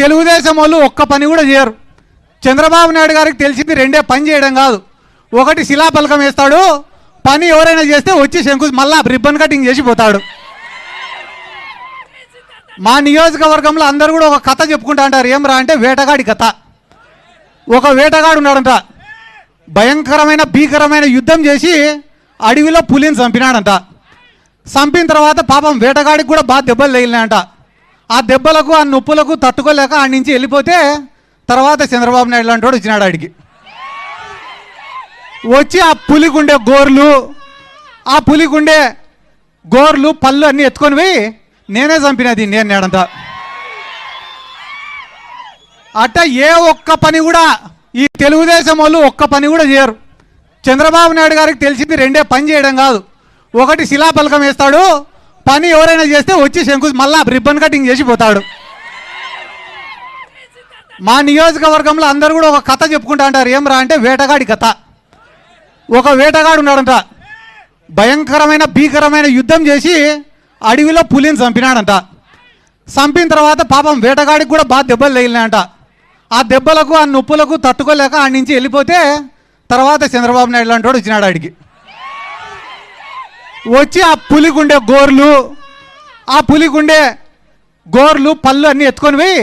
తెలుగుదేశం వాళ్ళు ఒక్క పని కూడా చేయరు. చంద్రబాబు నాయుడు గారికి తెలిసింది రెండే పని చేయడం కాదు. ఒకటి శిలాఫలకం వేస్తాడు, పని ఎవరైనా చేస్తే వచ్చి శంకు మళ్ళా రిబ్బన్ కటింగ్ చేసి పోతాడు. మా నియోజకవర్గంలో అందరూ కూడా ఒక కథ చెప్పుకుంటా అంటారు. ఏం రా అంటే వేటగాడి కథ. ఒక వేటగాడు ఉన్నాడంట, భయంకరమైన భీకరమైన యుద్ధం చేసి అడవిలో పులిని చంపినాడంట. చంపిన తర్వాత పాపం వేటగాడికి కూడా బాగా దెబ్బలు తగిలినాయంట. ఆ దెబ్బలకు ఆ నొప్పులకు తట్టుకోలేక ఆడి నుంచి వెళ్ళిపోతే తర్వాత చంద్రబాబు నాయుడు లాంటి వాడు వచ్చినాడు ఆడికి. వచ్చి ఆ పులిగుండే గోర్లు పళ్ళు అన్నీ ఎత్తుకొని పోయి నేనే చంపినది నేను నేడంతా. అట్ట ఏ ఒక్క పని కూడా ఈ తెలుగుదేశం వాళ్ళు ఒక్క పని కూడా చేయరు. చంద్రబాబు నాయుడు గారికి తెలిసింది రెండే పని చేయడం కాదు. ఒకటి శిలాఫలకం వేస్తాడు, పని ఎవరైనా చేస్తే వచ్చి శంకు మళ్ళా రిబ్బన్ కటింగ్ చేసి పోతాడు. మా నియోజకవర్గంలో అందరూ కూడా ఒక కథ చెప్పుకుంటా అంటారు. ఏం రా అంటే వేటగాడి కథ. ఒక వేటగాడు ఉన్నాడంట, భయంకరమైన భీకరమైన యుద్ధం చేసి అడవిలో పులిని చంపినాడంట. చంపిన తర్వాత పాపం వేటగాడికి కూడా బాగా దెబ్బలు తగిలినాయంట. ఆ దెబ్బలకు ఆ నొప్పులకు తట్టుకోలేక ఆడి నుంచి వెళ్ళిపోతే తర్వాత చంద్రబాబు నాయుడు లాంటి వాడు వచ్చినాడు ఆడికి. వచ్చి ఆ పులిగుండే గోర్లు పళ్ళు అన్నీ ఎత్తుకొని పోయి